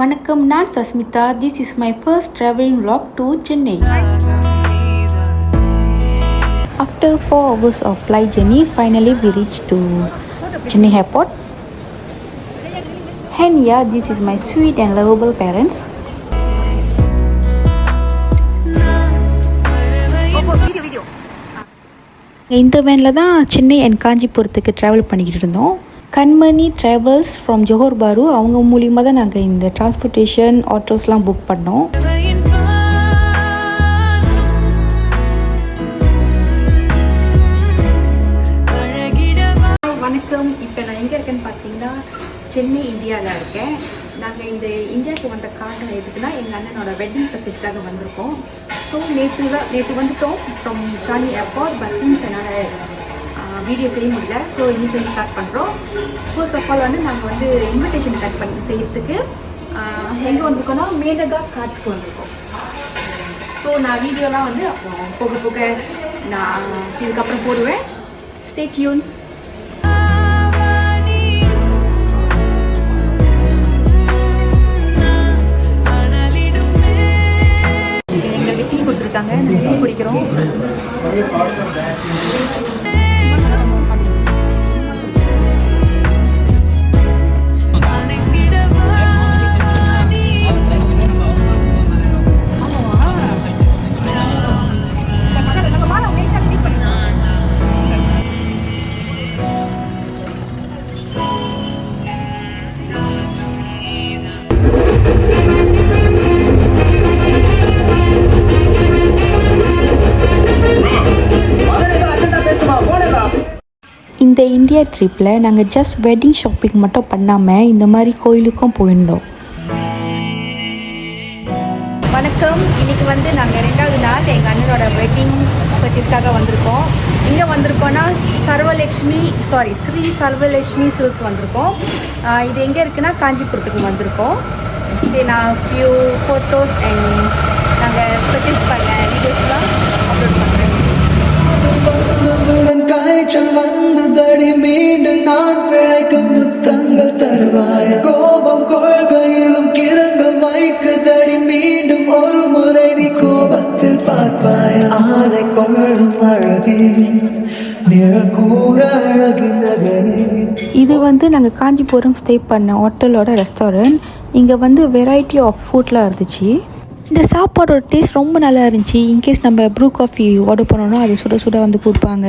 வணக்கம், நான் Sasmita. This is my first traveling vlog to Chennai. After 4 hours of flight journey, finally we reached to Chennai airport. And yeah, this is my sweet and lovable parents. இந்த வேனில் தான் Chennai and காஞ்சிபுரத்துக்கு travel பண்ணிக்கிட்டு இருந்தோம். கண்மணி travels from Johor பாரு, அவங்க மூலியமாக தான் நாங்கள் இந்த டிரான்ஸ்போர்ட்டேஷன் ஆட்டோஸ்லாம் புக் பண்ணோம். வணக்கம், இப்போ நான் எங்கே இருக்கேன்னு பார்த்தீங்கன்னா சென்னை இந்தியாவில் இருக்கேன். நாங்கள் இந்த இந்தியாவுக்கு வந்த காரணம் எதுக்குன்னா எங்கள் அண்ணனோட வெட்டிங் பர்ச்சேஸ்க்காக வந்திருக்கோம். ஸோ நேற்று வந்துட்டோம் from Saani airport. But since என்னால் வீடியோ செய்ய முடியல, ஸோ இன்றைக்கி வந்து ஸ்டார்ட் பண்ணுறோம். ஃபர்ஸ்ட் ஆஃப் ஆல் வந்து நாங்கள் வந்து இன்விடேஷன் கட் பண்ணி செய்கிறதுக்கு எங்கே வந்திருக்கோன்னா மேனகா கார்ட்ஸ்க்கு வந்திருக்கோம். ஸோ நான் வீடியோலாம் வந்து அப்புறம் போக போக நான் இதுக்கப்புறம் போடுவேன். Stay tune. எங்களுக்கு டீ கொடுத்துருக்காங்க, நாங்கள் டீ குடிக்கிறோம். இந்த இந்தியா ட்ரிப்பில் நாங்கள் ஜஸ்ட் வெட்டிங் ஷாப்பிங் மட்டும் பண்ணாமல் இந்த மாதிரி கோயிலுக்கும் போயிருந்தோம். வணக்கம், இன்றைக்கி வந்து நாங்கள் 2வது நாள் எங்கள் அண்ணனோட வெட்டிங் பர்ச்சேஸ்க்காக வந்திருக்கோம். இங்கே வந்திருக்கோன்னா ஸ்ரீ சர்வலட்சுமி சில்க் வந்திருக்கோம். இது எங்கே இருக்குன்னா காஞ்சிபுரத்துக்கு வந்திருக்கோம். இது நான் ஃபியூ ஃபோட்டோஸ் அண்ட் நாங்கள் பர்ச்சேஸ் பண்ண வீடியோஸ்லாம் அப்லோட் பண்ணுறேன். காய்ச்சல் வந்து தடி மீண்டும் நான் பிழைக்க முத்தங்கள் தருவாய. கோபம் கொள்கையிலும் கிறங்க வைக்க தடி மீண்டும் ஒரு முறை நீ கோபத்தில் பார்ப்பாய. ஆலை கொள்ளும் அழகே நிழக்கூட அழகின் நகரே. இது வந்து நாங்கள் காஞ்சிபுரம் ஸ்டே பண்ண ஹோட்டலோட ரெஸ்டாரண்ட். இங்கே வந்து வெரைட்டி ஆஃப் ஃபுட்லாம் இருந்துச்சு. இந்த சாப்பாடோட டேஸ்ட் ரொம்ப நல்லா இருந்துச்சு. இன்கேஸ் நம்ம ப்ரூ காஃபி ஆர்டர் பண்ணோன்னா அது சுட சுட வந்து கொடுப்பாங்க.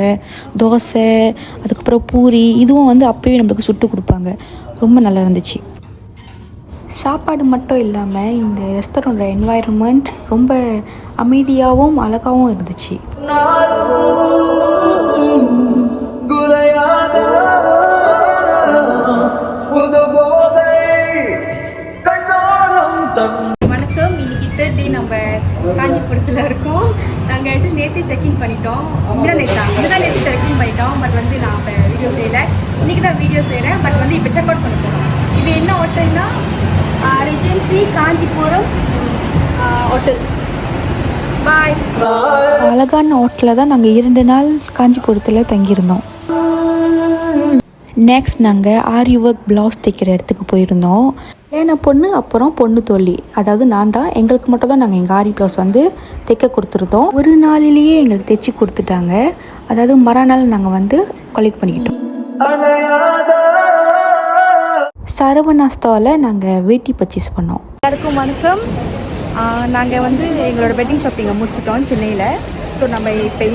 தோசை, அதுக்கப்புறம் பூரி, இதுவும் வந்து அப்போவே நம்மளுக்கு சுட்டு கொடுப்பாங்க. ரொம்ப நல்லா இருந்துச்சு. சாப்பாடு மட்டும் இல்லாமல் இந்த ரெஸ்டாரண்ட்டோட என்வாயர்மெண்ட் ரொம்ப அமைதியாகவும் அழகாகவும் இருந்துச்சு. நம்ம காஞ்சிபுரத்தில் இருக்கோம். நாங்கள் ஆக்சுவலி நேற்று செக்இன் பண்ணிட்டோம். நேற்று செக்இன் பண்ணிட்டோம். பட் வந்து நான் இப்போ வீடியோ செய்யலை. இன்றைக்கி தான் வீடியோ செய்கிறேன். பட் வந்து இப்போ செக் அவுட் பண்ண போகிறோம். இது என்ன ஹோட்டல்னா ரிஜென்சி காஞ்சிபுரம் ஹோட்டல். பாய். அழகான ஹோட்டலில் தான் நாங்கள் 2 நாள் காஞ்சிபுரத்தில் தங்கியிருந்தோம். நெக்ஸ்ட் நாங்கள் ஆரி ஒர்க் ப்ளவுஸ் தைக்கிற இடத்துக்கு போயிருந்தோம். ஏன்னா பொண்ணு அப்புறம் பொண்ணு தோழி, அதாவது நான் தான், எங்களுக்கு மட்டும் தான் நாங்கள் எங்கள் ஆரி ப்ளவுஸ் வந்து தைக்க கொடுத்துருந்தோம். ஒரு நாளிலேயே எங்களுக்கு தைச்சி கொடுத்துட்டாங்க. அதாவது மறுநாள் நாங்கள் வந்து கலெக்ட் பண்ணிக்கிட்டோம். சரவணா ஸ்டாலில் நாங்கள் வேட்டி பர்ச்சேஸ் பண்ணோம். எல்லாருக்கும் வணக்கம். நாங்கள் வந்து எங்களோட வெட்டிங் ஷாப்பிங்கை முடிச்சிட்டோம் சென்னையில். ஸோ நம்ம இப்போ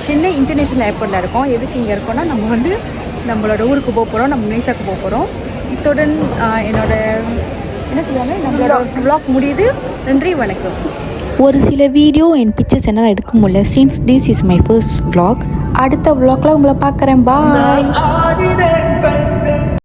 சென்னை இன்டர்நேஷ்னல் ஏர்போர்ட்டில் இருக்கோம். எதுக்கு இங்கே இருக்கோன்னா நம்ம வந்து நம்மளோட ஊருக்கு போக போகிறோம், நம்ம மலேசியாவுக்கு போக போகிறோம். இத்துடன் என்னோட நம்மளோட vlog முடியுது. நன்றி, வணக்கம். ஒரு சில வீடியோ அண்ட் பிக்சர்ஸ் என்னால் எடுக்க முடியல. Since this is my first vlog. அடுத்த vlogல உங்களை பார்க்குறேன். பாய்.